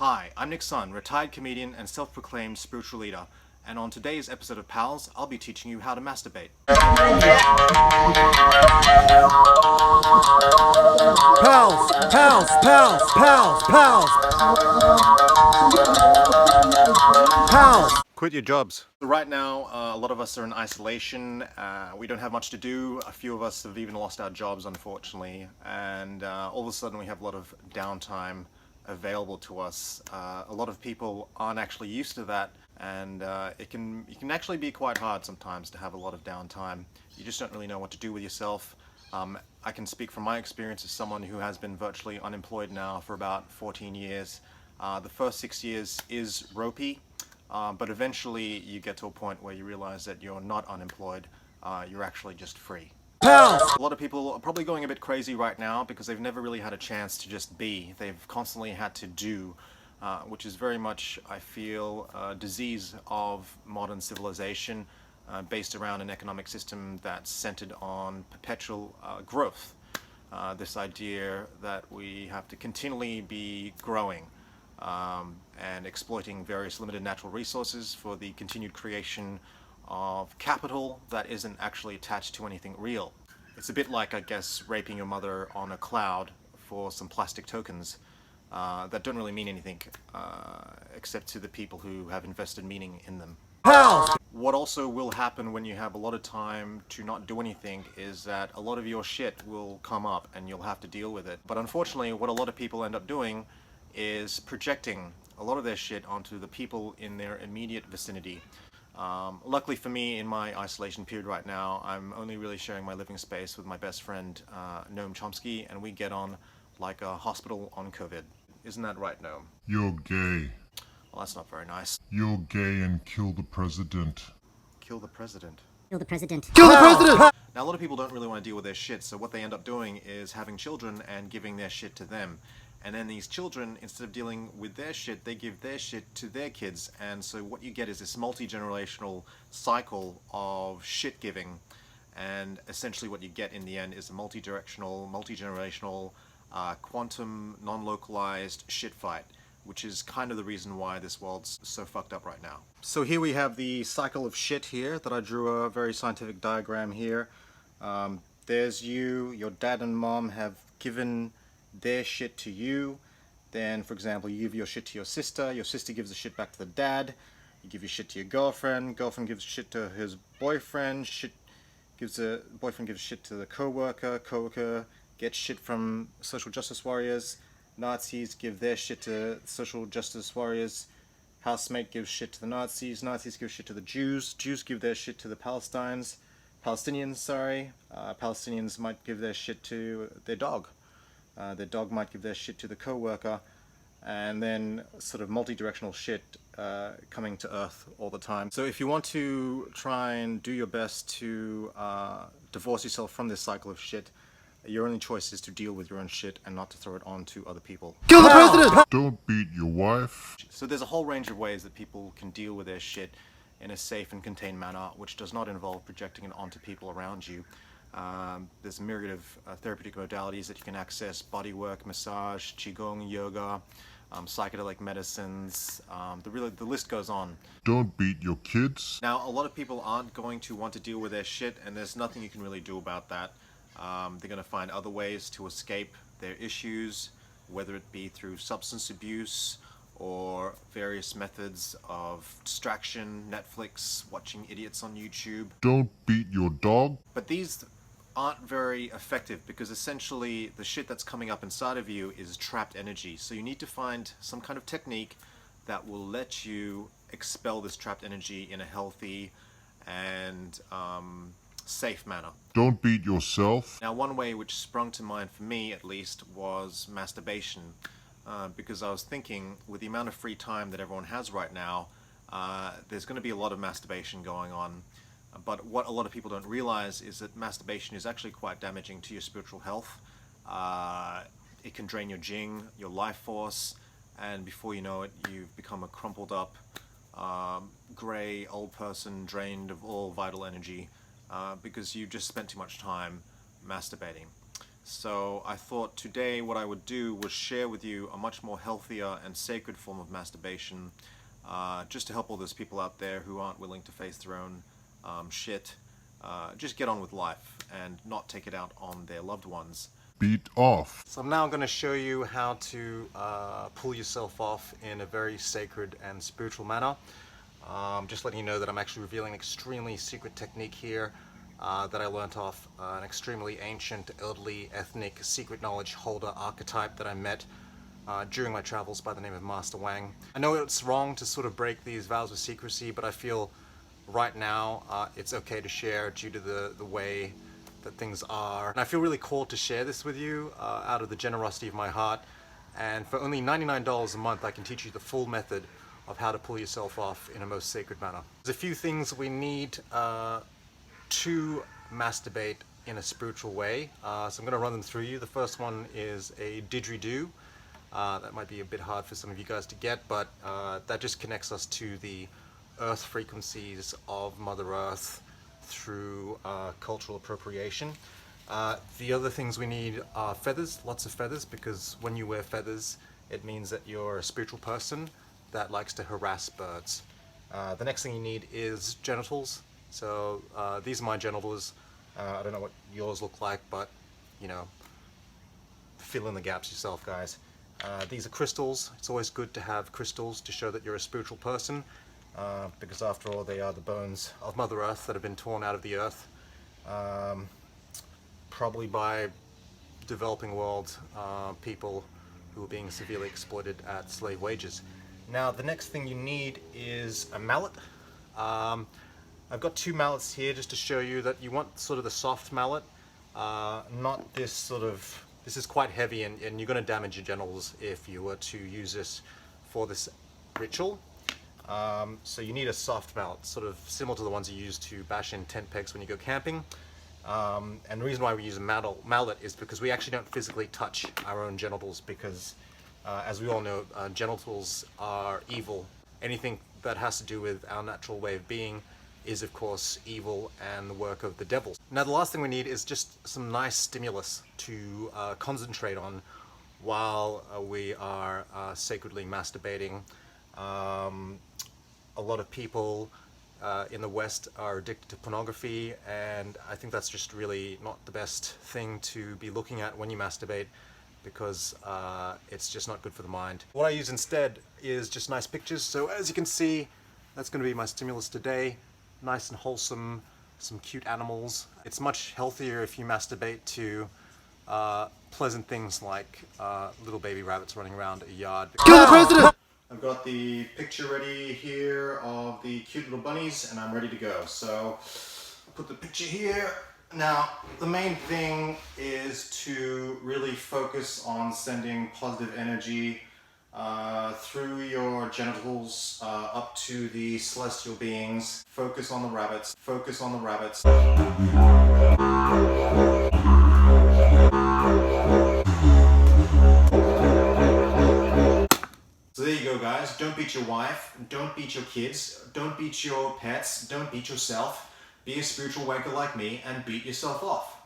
Hi, I'm Nick Sun, retired comedian and self-proclaimed spiritual leader, and on today's episode of Palss, I'll be teaching you how to masturbate. Palss, Palss, Palss, Palss, Palss, Palss. Quit your jobs. So right now, a lot of us are in isolation. We don't have much to do. A few of us have even lost our jobs, unfortunately, and all of a sudden we have a lot of downtime available to us. A lot of people aren't actually used to that, and it can actually be quite hard sometimes to have a lot of downtime. You just don't really know what to do with yourself. I can speak from my experience as someone who has been virtually unemployed now for about 14 years. The first 6 years is ropey, but eventually you get to a point where you realize that you're not unemployed, you're actually just free. Palss. A lot of people are probably going a bit crazy right now because they've never really had a chance to just be. They've constantly had to do, which is very much, I feel, a disease of modern civilization, based around an economic system that's centered on perpetual growth. This idea that we have to continually be growing and exploiting various limited natural resources for the continued creation of capital that isn't actually attached to anything real. It's a bit like, I guess, raping your mother on a cloud for some plastic tokens that don't really mean anything except to the people who have invested meaning in them. Palss. What also will happen when you have a lot of time to not do anything is that a lot of your shit will come up and you'll have to deal with it. But unfortunately, what a lot of people end up doing is projecting a lot of their shit onto the people in their immediate vicinity. Luckily for me, in my isolation period right now, I'm only really sharing my living space with my best friend, Noam Chomsky, and we get on like a hospital on COVID. Isn't that right, Noam? You're gay. Well, that's not very nice. You're gay and kill the president. Kill the president. Kill the president. Kill the president. Now, a lot of people don't really want to deal with their shit, so what they end up doing is having children and giving their shit to them. And then these children, instead of dealing with their shit, they give their shit to their kids. And so what you get is this multi-generational cycle of shit giving. And essentially what you get in the end is a multi-generational, quantum, non-localized shit fight, which is kind of the reason why this world's so fucked up right now. So here we have the cycle of shit here that I drew a very scientific diagram here. There's you, your dad and mom have given their shit to you. Then, for example, you give your shit to your sister gives the shit back to the dad, you give your shit to your girlfriend gives shit to his boyfriend, boyfriend gives shit to the co-worker gets shit from social justice warriors, Nazis give their shit to social justice warriors, housemate gives shit to the Nazis give shit to the Jews give their shit to the Palestinians, Palestinians might give their shit to their dog. Their dog might give their shit to the co-worker, and then sort of multi-directional shit coming to Earth all the time. So if you want to try and do your best to divorce yourself from this cycle of shit, your only choice is to deal with your own shit and not to throw it on to other people. Kill the president. Don't beat your wife. So there's a whole range of ways that people can deal with their shit in a safe and contained manner, which does not involve projecting it onto people around you. There's a myriad of therapeutic modalities that you can access: bodywork, massage, qigong, yoga, psychedelic medicines. The list goes on. Don't beat your kids. Now, a lot of people aren't going to want to deal with their shit, and there's nothing you can really do about that. They're going to find other ways to escape their issues, whether it be through substance abuse or various methods of distraction, Netflix, watching idiots on YouTube. Don't beat your dog. But these aren't very effective because essentially the shit that's coming up inside of you is trapped energy. So you need to find some kind of technique that will let you expel this trapped energy in a healthy and safe manner. Don't beat yourself. Now, one way which sprung to mind for me, at least, was masturbation. Because I was thinking, with the amount of free time that everyone has right now, there's going to be a lot of masturbation going on. But what a lot of people don't realize is that masturbation is actually quite damaging to your spiritual health. It can drain your jing, your life force, and before you know it, you've become a crumpled up, grey old person drained of all vital energy because you've just spent too much time masturbating. So I thought today what I would do was share with you a much more healthier and sacred form of masturbation, just to help all those people out there who aren't willing to face their own shit, just get on with life and not take it out on their loved ones. Beat off. So I'm now going to show you how to pull yourself off in a very sacred and spiritual manner. Just letting you know that I'm actually revealing an extremely secret technique here that I learnt off an extremely ancient, elderly, ethnic, secret knowledge holder archetype that I met during my travels by the name of Master Wang. I know it's wrong to sort of break these vows of secrecy, but I feel right now it's okay to share due to the way that things are. And I feel really called to share this with you out of the generosity of my heart. And for only $99 a month, I can teach you the full method of how to pull yourself off in a most sacred manner. There's a few things we need to masturbate in a spiritual way. So I'm going to run them through you. The first one is a didgeridoo. That might be a bit hard for some of you guys to get, but that just connects us to the earth frequencies of Mother Earth through cultural appropriation. The other things we need are feathers, lots of feathers, because when you wear feathers, it means that you're a spiritual person that likes to harass birds. The next thing you need is genitals. So these are my genitals. I don't know what yours look like, but you know, fill in the gaps yourself, guys. These are crystals. It's always good to have crystals to show that you're a spiritual person, because after all, they are the bones of Mother Earth that have been torn out of the earth, probably by developing world people who are being severely exploited at slave wages. Now, the next thing you need is a mallet. I've got two mallets here just to show you that you want sort of the soft mallet, not this sort of, this is quite heavy and you're going to damage your genitals if you were to use this for this ritual. So you need a soft mallet, sort of similar to the ones you use to bash in tent pegs when you go camping. And the reason why we use a mallet is because we actually don't physically touch our own genitals, because as we all know, genitals are evil. Anything that has to do with our natural way of being is of course evil and the work of the devil. Now the last thing we need is just some nice stimulus to concentrate on while we are sacredly masturbating. A lot of people in the West are addicted to pornography, and I think that's just really not the best thing to be looking at when you masturbate, because it's just not good for the mind. What I use instead is just nice pictures. So as you can see, that's going to be my stimulus today. Nice and wholesome, some cute animals. It's much healthier if you masturbate to pleasant things like little baby rabbits running around a yard. Kill the president! I've got the picture ready here of the cute little bunnies, and I'm ready to go. So I'll put the picture here. Now, the main thing is to really focus on sending positive energy through your genitals up to the celestial beings. Focus on the rabbits. Focus on the rabbits. So there you go, guys. Don't beat your wife. Don't beat your kids. Don't beat your pets. Don't beat yourself. Be a spiritual wanker like me and beat yourself off.